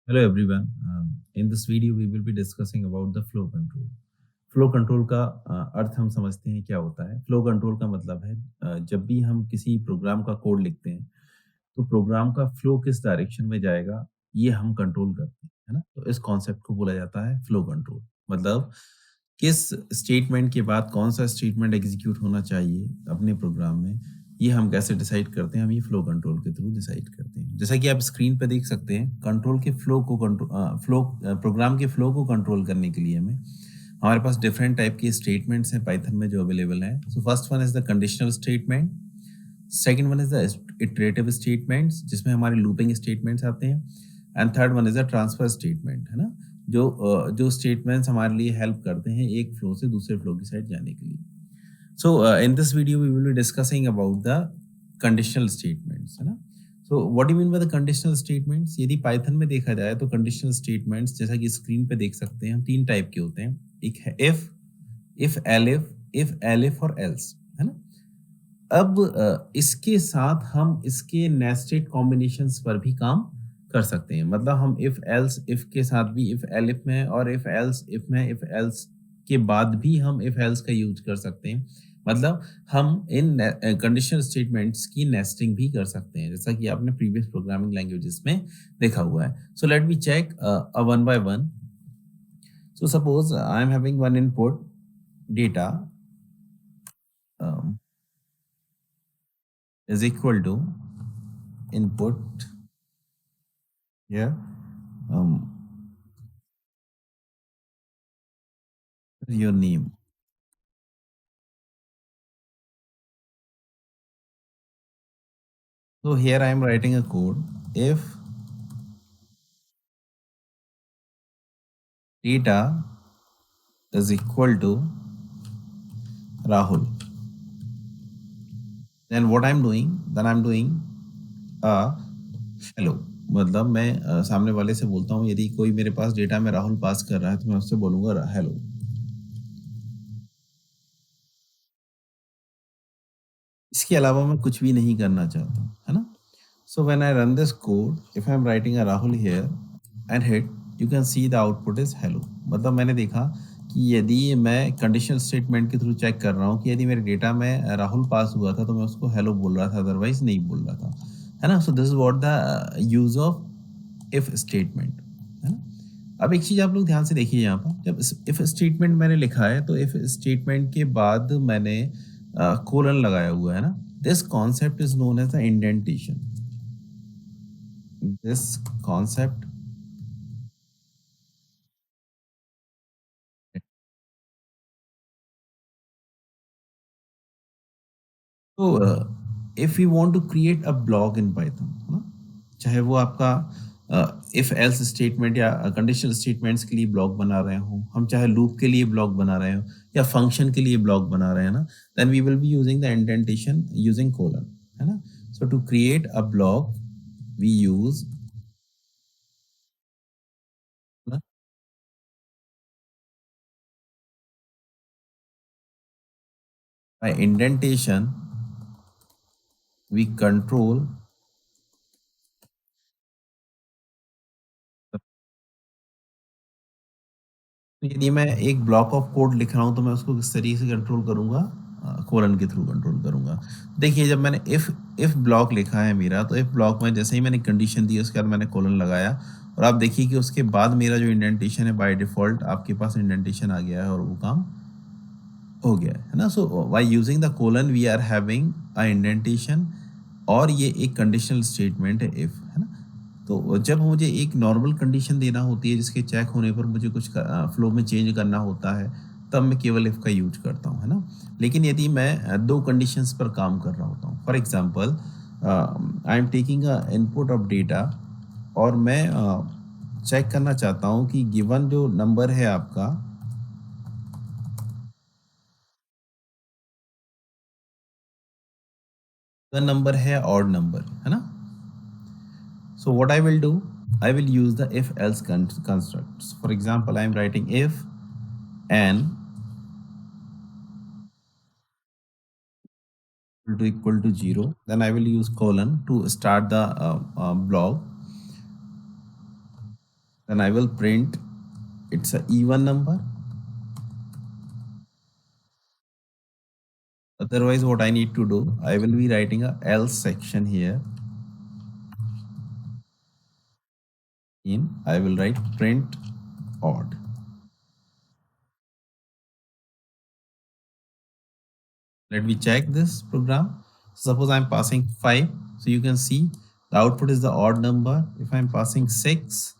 Hello everyone. In this video we will be discussing about the flow control. Flow control का अर्थ हम समझते हैं क्या होता है। फ्लो कंट्रोल का मतलब है जब भी हम किसी प्रोग्राम का कोड लिखते हैं तो प्रोग्राम का फ्लो किस डायरेक्शन में जाएगा ये हम कंट्रोल करते हैं, है ना? तो इस कॉन्सेप्ट को बोला जाता है फ्लो कंट्रोल। मतलब किस स्टेटमेंट के बाद कौन सा स्टेटमेंट एग्जीक्यूट होना चाहिए अपने प्रोग्राम में, ये हम कैसे डिसाइड करते हैं, हम ये फ्लो कंट्रोल के थ्रू डिसाइड करते हैं। जैसा कि आप स्क्रीन पे देख सकते हैं, कंट्रोल के फ्लो को प्रोग्राम के फ्लो को कंट्रोल करने के लिए हमें हमारे पास डिफरेंट टाइप के स्टेटमेंट्स हैं पाइथन में जो अवेलेबल हैं। So first one is the conditional statement, second one is the iterative statements जिसमें हमारे लूपिंग स्टेटमेंट्स आते हैं, and third one is the transfer statement, है ना? जो स्टेटमेंट्स हमारे लिए हेल्प करते हैं एक फ्लो से दूसरे फ्लो की साइड जाने के लिए। So in this video we will be discussing about the conditional statements, है ना? So what do mean by the conditional statements? यदि पाइथन में देखा जाए तो कंडीशनल स्टेटमेंट्स जैसा कि स्क्रीन पे देख सकते हैं हम तीन टाइप के होते हैं। एक है इफ एलिफ और एल्स, है ना? अब इसके साथ हम इसके नेस्टेड कॉम्बिनेशंस पर भी काम कर सकते हैं। मतलब हम इफ के साथ भी इफ एलिफ में और इफ में इफ एल्स के बाद भी हम इफ एल्स का यूज कर सकते हैं। मतलब हम इन कंडीशनल स्टेटमेंट्स की नेस्टिंग भी कर सकते हैं जैसा कि आपने प्रीवियस प्रोग्रामिंग लैंग्वेजेस में देखा हुआ है। So let me check one by one. So suppose I am having one input data is equal to input here, um, your name. So here I am writing a code. If data is equal to Rahul, then what I'm doing? Then I'm doing a hello. मतलब मैं सामने वाले से बोलता हूँ यदि कोई मेरे पास डेटा में राहुल पास कर रहा है तो मैं उससे बोलूंगा हेलो। इसके अलावा मैं कुछ भी नहीं करना चाहता, है ना? So when I run this code, if I'm writing a Rahul here and hit, you can see the output is hello. मतलब मैंने देखा कि यदि मैं कंडीशनल स्टेटमेंट के थ्रू चेक कर रहा हूँ कि यदि मेरे डेटा में राहुल पास हुआ था तो मैं उसको हेलो बोल रहा था, अदरवाइज नहीं बोल रहा था, है ना? So this is what the use of if statement, है ना? अब एक चीज आप लोग ध्यान से देखिए, यहाँ पर जब इफ स्टेटमेंट मैंने लिखा है तो इफ स्टेटमेंट के बाद मैंने कोलन लगाया हुआ है ना, this concept is known as the indentation. this concept so if you want to create a block in python, है ना? चाहे वो आपका इफ एल्स स्टेटमेंट या कंडीशनल स्टेटमेंट्स के लिए ब्लॉक बना रहे हो, हम चाहे लूप के लिए ब्लॉक बना रहे हो या फंक्शन के लिए ब्लॉक बना रहे हैं ना, then we will be using the indentation using colon, है ना? So to create a block we use by indentation we control the, तो यदि मैं एक ब्लॉक ऑफ कोड लिख रहा हूँ तो मैं उसको किस तरीके से कंट्रोल करूँगा? कोलन के थ्रू कंट्रोल करूँगा। देखिए जब मैंने इफ ब्लॉक लिखा है मेरा, तो इफ ब्लॉक में जैसे ही मैंने कंडीशन दी उसके बाद मैंने कोलन लगाया और आप देखिए कि उसके बाद मेरा जो इंडेंटेशन है बाय डिफ़ॉल्ट आपके पास इंडेंटेशन आ गया है और वो काम हो गया है ना? So by using the colon we are having a indentation और ये एक कंडीशनल स्टेटमेंट है इफ, है ना? तो जब मुझे एक नॉर्मल कंडीशन देना होती है जिसके चेक होने पर मुझे कुछ फ्लो में चेंज करना होता है, तब मैं केवल इफ का यूज करता हूँ, है ना? लेकिन यदि मैं दो कंडीशंस पर काम कर रहा होता हूँ, for example I am taking a input of data और मैं चेक करना चाहता हूँ कि गिवन जो नंबर है आपका, गिवन नंबर है ऑड नंबर, है ना? So what I will do, I will use the if else constructs. For example, I am writing if n equal to 0, then I will use colon to start the block. then I will print it's a even number. Otherwise, what I need to do, I will be writing a else section here. I will write print odd. Let me check this program. Suppose I'm passing 5. So you can see the output is the odd number. If I'm passing 6,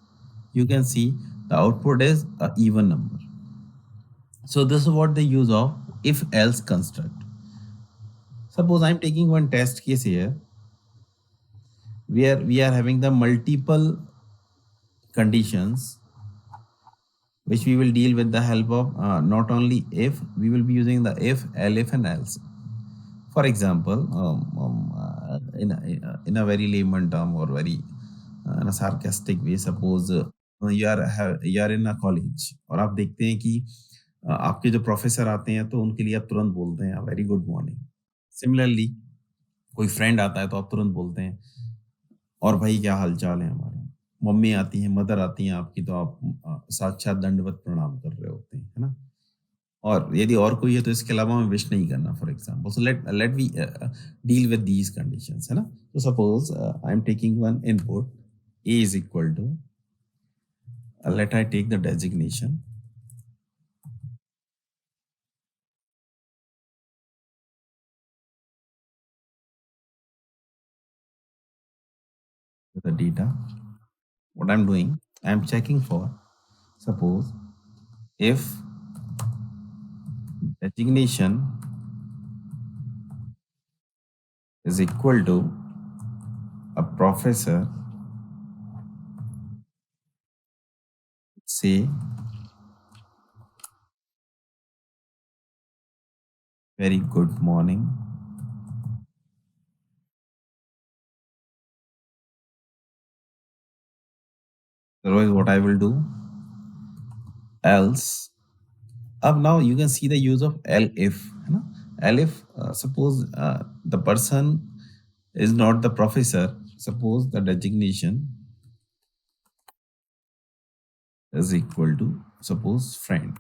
you can see the output is a even number. So this is what the use of if else construct. Suppose I'm taking one test case here where we are having the multiple conditions which we will deal with the help of not only if, we will be using the if, elif and else. For example, in a very layman term or very in a sarcastic way, suppose you are in a college और आप देखते हैं कि आपके जो professor आते हैं तो उनके लिए आप तुरंत बोलते हैं वेरी गुड मॉर्निंग। सिमिलरली कोई फ्रेंड आता है तो आप तुरंत बोलते हैं और भाई क्या हालचाल है हमारा। मम्मी आती हैं, मदर आती हैं आपकी तो आप साक्षात दंडवत प्रणाम कर रहे होते हैं, है ना? और यदि और कोई है तो इसके अलावा हमें विश नहीं करना for example. So let let we deal with these conditions, है ना? तो suppose I am taking one input A is equal to let I take the designation the data. What I'm doing, I'm checking for suppose if designation is equal to a professor, say very good morning. Otherwise, what I will do, else. Up now you can see the use of elif. है ना? Elif, suppose the person is not the professor. Suppose the designation is equal to suppose friend.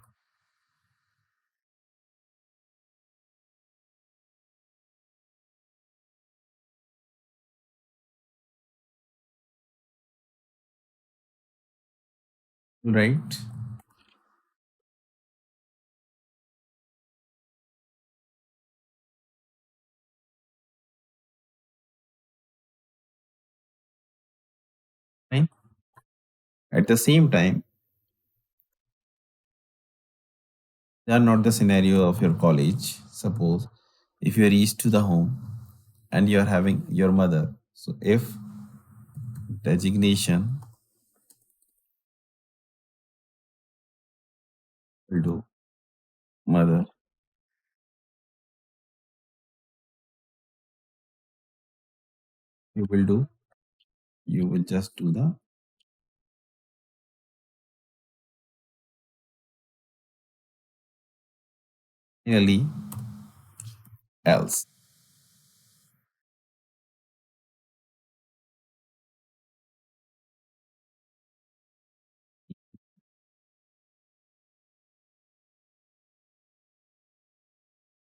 Right? Fine. At the same time, they are not the scenario of your college. Suppose if you reach to the home and you are having your mother. So if designation will do mother, you will do, you will just do the nearly else.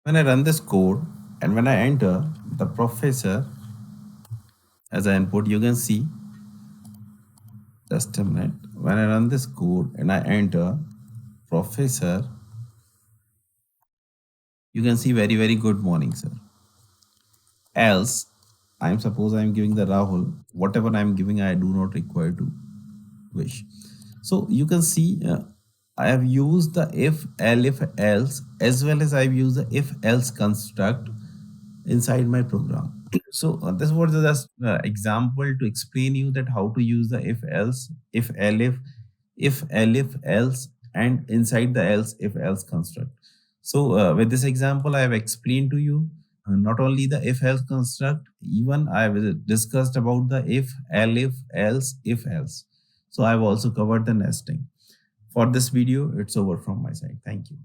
When I run this code and when I enter the professor as an input, you can see just a minute. When I run this code and I enter professor, you can see very, very good morning, sir. Else, I'm suppose I'm giving the Rahul, whatever I'm giving, I do not require to wish. So you can see I have used the if else as well as I've used the if else construct inside my program. So this was just example to explain you that how to use the if else, if elif else, and inside the else if else construct. So with this example, I have explained to you not only the if else construct, even I have discussed about the if elif else if else. So I have also covered the nesting. For this video, it's over from my side. Thank you.